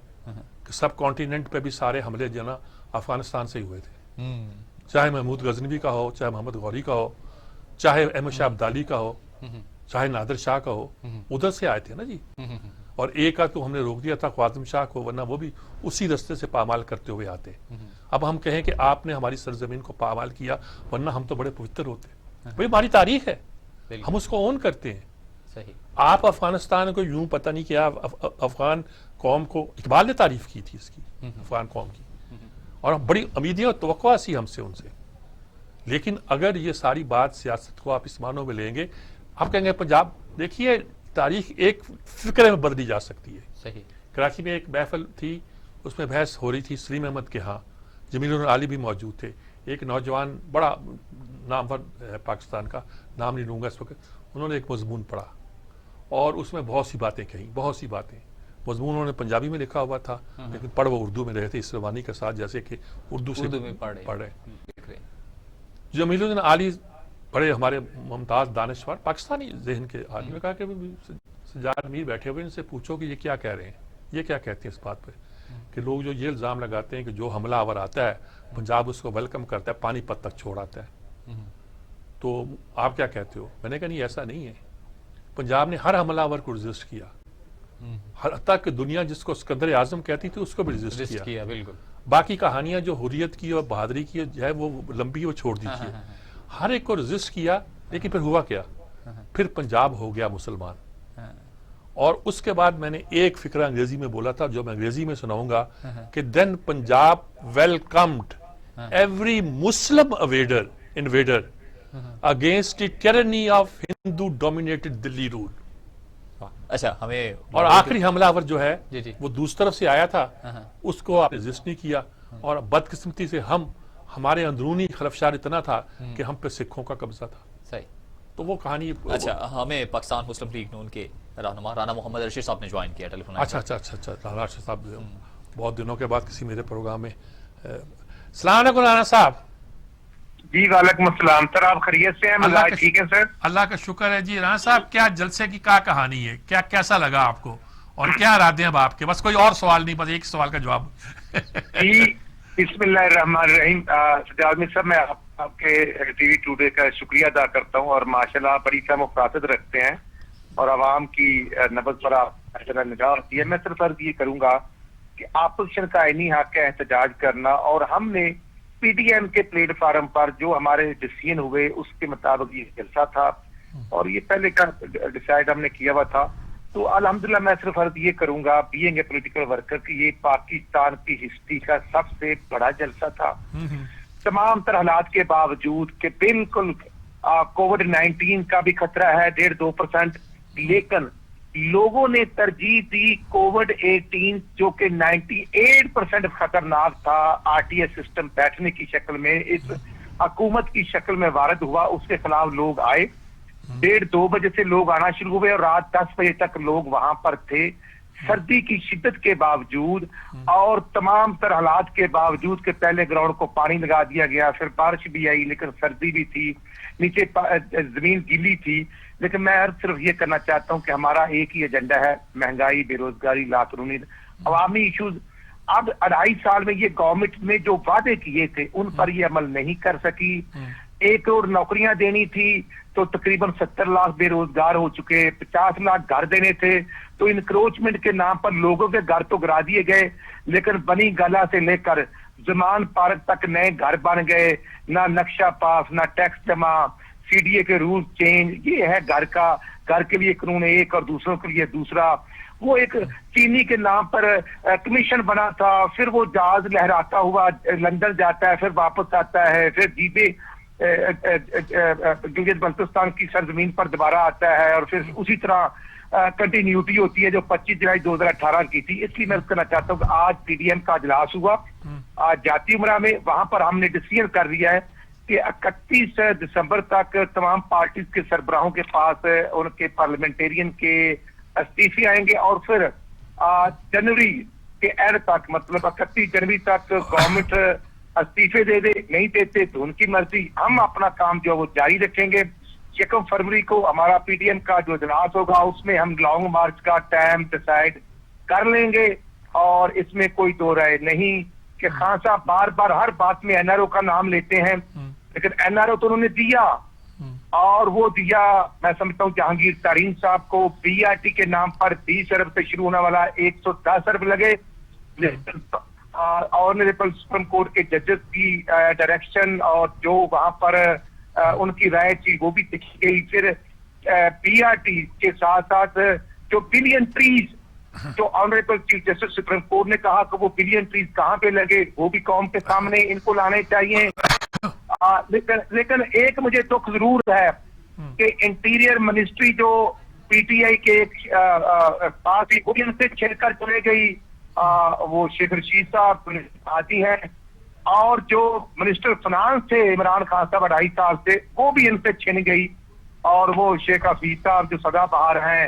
کہ سب کانٹیننٹ پہ بھی سارے حملے جو نا افغانستان سے ہی ہوئے تھے. چاہے محمود غزنوی کا ہو، چاہے محمد غوری کا ہو، چاہے احمد شاہ عبدالی کا ہو، چاہے نادر شاہ کا ہو، ادھر سے آئے تھے نا جی. اور ایک آدھ کو ہم نے روک دیا تھا خواتم شاہ کو، ورنہ وہ بھی اسی رستے سے پامال کرتے ہوئے آتے. اب ہم کہیں کہ آپ نے ہماری سرزمین کو پامال کیا، ورنہ ہم تو بڑے پوتر ہوتے. بھائی ہماری تاریخ ہے، ہم اس کو اون کرتے ہیں. صحیح. آپ افغانستان کو یوں پتہ نہیں کیا، افغان قوم کو اقبال نے تعریف کی تھی اس کی، افغان قوم کی، اور بڑی امیدیں اور توقع سی ہم سے ان سے. لیکن اگر یہ ساری بات سیاست کو آپ اس معنوں میں لیں گے، آپ کہیں گے پنجاب، دیکھیے تاریخ ایک فکرے میں بدلی جا سکتی ہے. صحیح. کراچی میں ایک محفل تھی، اس میں بحث ہو رہی تھی سلیم احمد کے ہاں، جمیل العالی بھی موجود تھے. ایک نوجوان بڑا نامور ہے پاکستان کا، نام نہیں لوں گا اس وقت، انہوں نے ایک مضمون پڑھا اور اس میں بہت سی باتیں کہیں، بہت سی باتیں، مضمون انہوں نے پنجابی میں لکھا ہوا تھا لیکن پڑھ وہ اردو میں رہے تھے اس روانی کے ساتھ جیسے کہ اردو سے پڑھ رہے۔ جمیل الدین عالی بڑے ہمارے ممتاز دانشور پاکستانی ذہن کے آدمی نے کہا کہ سجاد میر بیٹھے ہوئے ان سے پوچھو کہ یہ کیا کہہ رہے ہیں، یہ کیا کہتے ہیں اس بات پہ کہ لوگ جو یہ الزام لگاتے ہیں کہ جو حملہ آور آتا ہے پنجاب اس کو ویلکم کرتا ہے، پانی پت تک چھوڑ آتا ہے، تو آپ کیا کہتے ہو؟ میں نے کہا نہیں ایسا نہیں ہے، پنجاب نے ہر حملہ آور کو رجسٹ کیا، حتیٰ کہ دنیا جس کو سکندر اعظم کہتی تھی اس کو بھی رجسٹ کیا۔ بالکل، باقی کہانیاں جو حریت کی اور بہادری کی جو ہے وہ لمبی، وہ چھوڑ دیجیے، ہر ایک کو رجسٹ کیا، لیکن پھر ہوا کیا؟ پھر پنجاب ہو گیا مسلمان۔ اور اس کے بعد میں نے ایک فکرہ انگریزی میں بولا تھا جو میں انگریزی میں سناؤں گا کہ then Punjab welcomed every Muslim invader against the tyranny of Hindu dominated Delhi rule. اچھا، ہمیں اور آخری حملہ آور جو ہے جی وہ دوسری طرف سے آیا تھا، اس کو آپ نے رجسٹ نہیں کیا، اور بدقسمتی سے ہمارے اندرونی خلفشار اتنا تھا کہ ہم پہ سکھوں کا قبضہ تھا۔ صحیح۔ تو وہ کہانی اچھا، ہمیں پاکستان مسلم لیگ نون کے رہنما رانا محمد رشید صاحب نے جوائن کیا ٹیلی فون۔ اچھا رانا رشید صاحب بہت دنوں کے بعد کسی میرے پروگرام میں۔ السلام علیکم رانا صاحب۔ جی وعلیکم السلام سر، آپ خیریت سے ہیں؟ مزاج ٹھیک ہے سر؟ اللہ کا شکر ہے جی۔ رانا صاحب کیا جلسے کی کیا کہانی ہے، کیسا لگا آپ کو اور کیا ارادے ہیں اب آپ کے؟ بس کوئی اور سوال نہیں، بس ایک سوال کا جواب۔ جی بسم اللہ الرحمن الرحیم۔ سجاد میر صاحب، میں آپ کے ٹی وی ٹوڈے کا شکریہ ادا کرتا ہوں، اور ماشاءاللہ بڑی فہم و فراست رکھتے ہیں اور عوام کی نبض پر آپ نگاہ ہوتی ہے۔ میں صرف عرض یہ کروں گا کہ اپوزیشن کا عینی حق ہے احتجاج کرنا، اور ہم نے پی ڈی ایم کے پلیٹ فارم پر جو ہمارے ڈسیزن ہوئے اس کے مطابق یہ جلسہ تھا، اور یہ پہلے کا ڈیسائیڈ ہم نے کیا ہوا تھا۔ تو الحمدللہ میں صرف عرض یہ کروں گا بینگ اے پولیٹیکل ورکر کہ یہ پاکستان کی ہسٹری کا سب سے بڑا جلسہ تھا، تمام تر حالات کے باوجود کہ بالکل کووڈ 19 کا بھی خطرہ ہے 1.5-2%، لیکن لوگوں نے ترجیح دی کووڈ 18 جو کہ 98% خطرناک تھا، آر ٹی ایس سسٹم بیٹھنے کی شکل میں اس حکومت کی شکل میں وارد ہوا، اس کے خلاف لوگ آئے، 1:30-2 بجے سے لوگ آنا شروع ہوئے اور رات 10 بجے تک لوگ وہاں پر تھے، سردی کی شدت کے باوجود اور تمام تر حالات کے باوجود کہ پہلے گراؤنڈ کو پانی لگا دیا گیا، پھر بارش بھی آئی لیکن سردی بھی تھی، نیچے زمین گیلی تھی، لیکن میں صرف یہ کرنا چاہتا ہوں کہ ہمارا ایک ہی ایجنڈا ہے، مہنگائی، بے روزگاری، لاقانونی، عوامی ایشوز۔ اب 2.5 سال میں یہ گورنمنٹ نے جو وعدے کیے تھے ان پر یہ عمل نہیں کر سکی۔ 1 کروڑ نوکریاں دینی تھی تو تقریباً 70 لاکھ بے روزگار ہو چکے، 50 لاکھ گھر دینے تھے تو انکروچمنٹ کے نام پر لوگوں کے گھر تو گرا دیے گئے، لیکن بنی گالا سے لے کر زمان پارک تک نئے گھر بن گئے، نہ نقشہ پاس، نہ ٹیکس جمع، سی ڈی اے کے رول چینج۔ یہ ہے گھر کے لیے قانون ایک اور دوسروں کے لیے دوسرا۔ وہ ایک چینی کے نام پر کمیشن بنا تھا، پھر وہ جہاز لہراتا ہوا لندن جاتا ہے، پھر واپس آتا ہے، پھر جیبے گلگت بلتستان کی سرزمین پر دوبارہ آتا ہے، اور پھر اسی طرح کنٹینیوٹی ہوتی ہے جو 25 جولائی 2018 کی تھی۔ اس لیے میں کہنا چاہتا ہوں کہ آج پی ڈی ایم کا اجلاس ہوا آج جاتی عمرہ میں، وہاں پر ہم نے ڈیسیژن کر دیا ہے کہ 31 دسمبر تک تمام پارٹیز کے سربراہوں کے پاس ان کے پارلیمنٹیرین کے استعفے آئیں گے، اور پھر جنوری کے اینڈ تک، مطلب 31 جنوری تک گورنمنٹ استعفے دے دے، نہیں دیتے تو ان کی مرضی، ہم اپنا کام جو وہ جاری رکھیں گے۔ 1 فروری کو ہمارا پی ڈی ایم کا جو اجلاس ہوگا اس میں ہم لانگ مارچ کا ٹائم ڈیسائیڈ کر لیں گے، اور اس میں کوئی دو رائے نہیں کہ خان صاحب بار بار ہر بات میں این آر او کا نام لیتے ہیں، لیکن این آر او تو انہوں نے دیا، اور وہ دیا میں سمجھتا ہوں جہانگیر تارین صاحب کو بی آر ٹی کے نام پر 20 ارب سے شروع ہونے والا 110 ارب لگے، آنریبل سپریم کورٹ کے ججز کی ڈائریکشن اور جو وہاں پر ان کی رائے تھی وہ بھی دیکھی گئی۔ پھر بی آر ٹی کے ساتھ ساتھ جو بلین ٹریز جو honourable chief justice supreme court نے کہا کہ وہ بلین ٹریز کہاں پہ لگے، وہ بھی قوم کے سامنے ان کو لانے چاہیے۔ لیکن ایک مجھے دکھ ضرور ہے کہ انٹیریئر منسٹری جو پی ٹی آئی کے پاس ان سے چھڑ کر چلے گئی، وہ شیخ رشید صاحب آتی ہیں، اور جو منسٹر فنانس تھے عمران خان صاحب 2.5 سال سے، وہ بھی ان سے چھن گئی، اور وہ شیخ حفیظ صاحب جو سدا بہار ہیں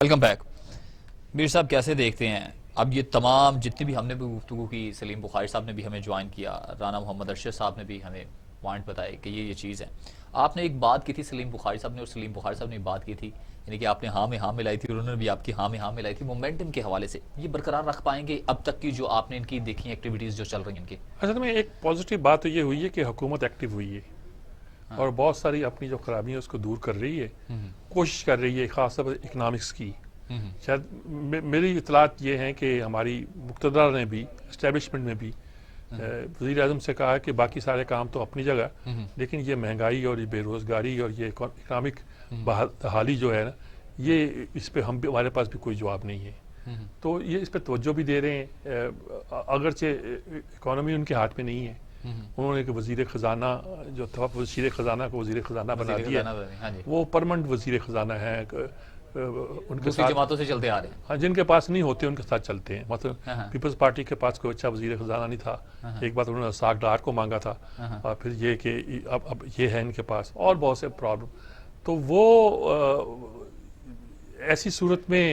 ویلکم بیک. میر صاحب کیسے دیکھتے ہیں اب یہ تمام جتنی بھی ہم نے بھی گفتگو کی، سلیم بخاری صاحب نے بھی ہمیں جوائن کیا، رانا محمد ارشد صاحب نے بھی ہمیں پوائنٹ بتائے کہ یہ چیز ہے. آپ نے ایک بات کی تھی سلیم بخاری صاحب نے، اور سلیم بخاری صاحب نے بات کی تھی، یعنی کہ آپ نے ہاں میں ہاں ملائی تھی اور انہوں نے بھی آپ کی ہاں میں ہاں ملائی تھی. مومنٹم کے حوالے سے یہ برقرار رکھ پائیں گے اب تک کی جو آپ نے ان کی دیکھی ایکٹیویٹیز جو چل رہی ہیں ان کی؟ اصل میں ایک پازیٹیو بات تو یہ ہوئی ہے کہ حکومت ایکٹیو ہوئی ہے اور بہت ساری اپنی جو خرابیاں اس کو دور کر رہی ہے، کوشش کر رہی ہے، خاص طور پر اکنامکس کی. شاید میری اطلاعات یہ ہیں کہ ہماری مقتدر نے بھی اسٹیبلشمنٹ میں بھی وزیر اعظم سے کہا کہ باقی سارے کام تو اپنی جگہ، لیکن یہ مہنگائی اور یہ بے روزگاری اور یہ اکنامک بحالی جو ہے نا، یہ اس پہ ہمارے پاس بھی کوئی جواب نہیں ہے. تو یہ اس پہ توجہ بھی دے رہے ہیں، اگرچہ اکانومی ان کے ہاتھ میں نہیں ہے. انہوں نے کہ وزیر خزانہ جو تھا، وزیر خزانہ کو وزیر خزانہ بنا دیا، وہ پرمنٹ وزیر خزانہ ہیں، ان کے ساتھ جماعتوں سے چلتے آ رہے ہیں. ہاں، جن کے پاس نہیں ہوتے ان کے ساتھ چلتے ہیں. مثلا پیپلز پارٹی کے پاس کوئی اچھا وزیر خزانہ نہیں تھا، ایک بات انہوں نے اسحاق ڈار کو مانگا تھا، اور پھر یہ کہ اب یہ ہے ان کے پاس، اور بہت سے پرابلم. تو وہ ایسی صورت میں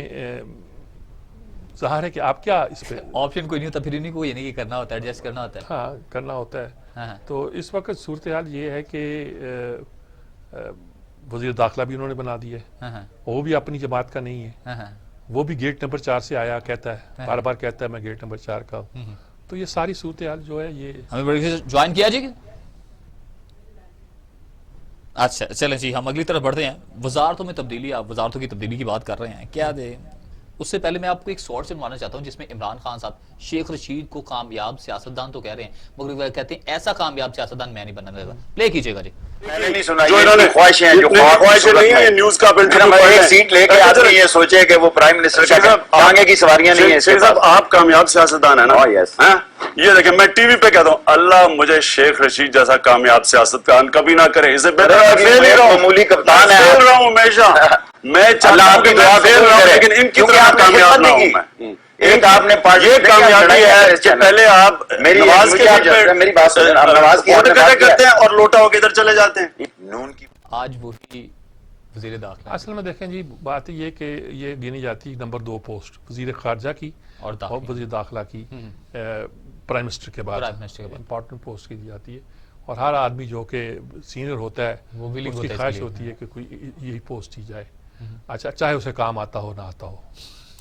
ظاہر ہے کہ آپ کیا اس پہ آپشن کوئی نہیں ہوتا، پھر انہیں کو یعنی کہ کرنا ہوتا ہے، ایڈجسٹ کرنا ہوتا ہے. ہاں کرنا ہوتا ہے. تو اس وقت صورتحال یہ ہے کہ وزیر داخلہ بھی انہوں نے بنا دیا ہے، وہ بھی اپنی جماعت کا نہیں ہے، وہ بھی گیٹ نمبر 4 سے آیا، کہتا ہے بار بار کہتا ہے میں گیٹ نمبر 4 کا ہوں. تو یہ ساری صورتحال جو ہے یہ ہمیں بڑی جوائن کیا جی. اچھا چلیں جی، ہم اگلی طرف بڑھتے ہیں. وزارتوں میں تبدیلی، آپ وزارتوں کی تبدیلی کی بات کر رہے ہیں، کیا دے اس سے پہلے میں آپ کو ایک سوال سے منوانا چاہتا ہوں جس میں عمران خان صاحب شیخ رشید کو کامیاب سیاستدان تو کہہ رہے ہیں، مگر وہ کہتے ہیں ایسا کامیاب سیاستدان میں نہیں بننے دے گا. پلے کیجئے گا جی. میں نے نہیں سنا یہ خواہشیں ہیں جو خواہشیں نہیں ہیں، یہ نیوز کا پھر ہم ایک سیٹ لے کے آدمی یہ سوچے کہ وہ پرائم منسٹر کا آگے کی سواریاں نہیں ہیں. شیخ صاحب آپ کامیاب سیاستدان ہیں نا؟ یہ دیکھیں میں ٹی وی پہ کہتا ہوں اللہ مجھے شیخ رشید جیسا کامیاب سیاستدان کبھی نہ کرے. اسے بہتر معمولی کپتان ہے، کھیل رہا ہوں ہمیشہ، میں چاہتا ہوں کہ میں کھیل رہا ہوں لیکن ان کی طرح کامیاب نہ ہوں میں. ایک آپ نے یہ کامیابی ہے کہ پہلے آپ نواز کے میری بات سنیں، نواز کی کرتے ہیں اور لوٹا ہو کے ادھر چلے جاتے ہیں. نون کی آج وہی وزیر داخلہ اصل میں دیکھیں جی بات یہ کہ یہ گنی جاتی نمبر 2 پوسٹ وزیر خارجہ کی اور وزیر داخلہ کی پرائم منسٹر کے بعد امپورٹنٹ پوسٹ کی جاتی ہے. اور ہر آدمی جو کہ سینئر ہوتا ہے اس کی خواہش ہوتی ہے کہ کوئی یہی پوسٹ ہی جائے، اچھا چاہے اسے کام آتا ہو نہ آتا ہو.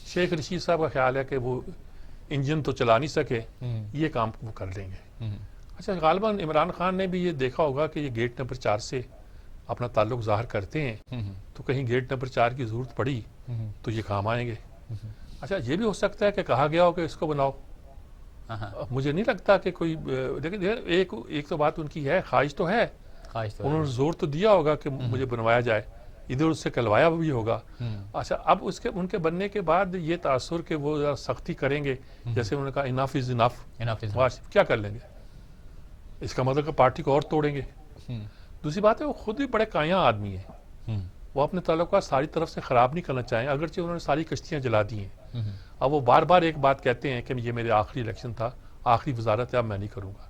شیخ رشید صاحب کا خیال ہے کہ وہ انجن تو چلا نہیں سکے، یہ کام وہ کر لیں گے. اچھا غالباً عمران خان نے بھی یہ دیکھا ہوگا کہ یہ گیٹ نمبر 4 سے اپنا تعلق ظاہر کرتے ہیں، تو کہیں گیٹ نمبر 4 کی ضرورت پڑی تو یہ کام آئیں گے. اچھا یہ بھی ہو سکتا ہے کہ کہا گیا ہو کہ اس کو بناؤ، مجھے نہیں لگتا کہ کوئی، لیکن ایک تو بات ان کی ہے، خواہش تو ہے، انہوں نے زور تو دیا ہوگا کہ مجھے بنوایا جائے، ادھر اس سے کلوایا بھی ہوگا. اچھا اب ان کے بننے کے بعد یہ تاثر کہ وہ ذرا سختی کریں گے، جیسے انہوں نے کہا انف از انف، کیا کر لیں گے؟ اس کا مطلب کہ پارٹی کو اور توڑیں گے. دوسری بات ہے وہ خود بھی بڑے کایاں آدمی ہیں، وہ اپنے تعلقات ساری طرف سے خراب نہیں کرنا چاہیں، اگرچہ انہوں نے ساری کشتیاں جلا دی ہیں. اب وہ بار بار ایک بات کہتے ہیں کہ یہ میرے آخری الیکشن تھا، آخری وزارت ہے، اب میں نہیں کروں گا.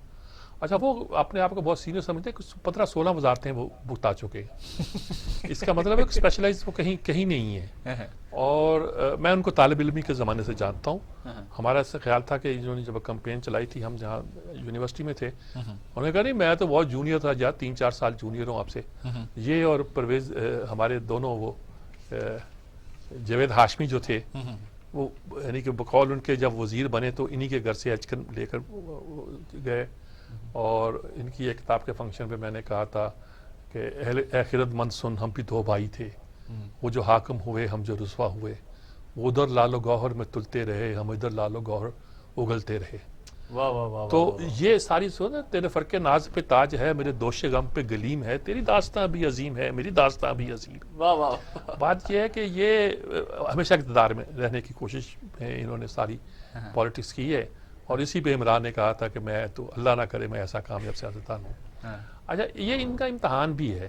اچھا وہ اپنے آپ کو بہت سینئر سمجھتے ہیں کہ 15-16 وزارتیں وہ بتا چکے ہیں. اس کا مطلب ہے کہ اسپیشلائز وہ کہیں نہیں ہے. اور میں ان کو طالب علمی کے زمانے سے جانتا ہوں. ہمارا اس سے خیال تھا کہ انہوں نے جب کمپین چلائی تھی، ہم جہاں یونیورسٹی میں تھے، انہوں نے کہا نہیں میں تو بہت جونیئر تھا، جہاں 3-4 سال جونیئر ہوں آپ سے. یہ اور پرویز ہمارے دونوں، وہ جاوید ہاشمی جو تھے، وہ یعنی کہ بقول ان کے جب وزیر بنے تو انہی کے گھر سے اچکن لے کر گئے. اور ان کی ایک کتاب کے فنکشن پہ میں نے کہا تھا کہ اے خرد مند سن، ہم بھی 2 بھائی تھے، وہ جو حاکم ہوئے ہم جو رسوا ہوئے، وہ ادھر لال و گوہر میں تلتے رہے، ہم ادھر لال و گوہر اگلتے رہے. تو یہ ساری سوچ، تیرے فرق ناز پہ تاج ہے، میرے دوش غم پہ گلیم ہے، تیری داستاں بھی عظیم ہے، میری داستاں بھی عظیم. بات یہ ہے کہ یہ ہمیشہ اقتدار میں رہنے کی کوشش میں انہوں نے ساری پالیٹکس کی ہے. اور اسی پہ عمران نے کہا تھا کہ میں تو اللہ نہ کرے میں ایسا کامیاب سیاستدان ہوں. اچھا یہ ان کا امتحان بھی ہے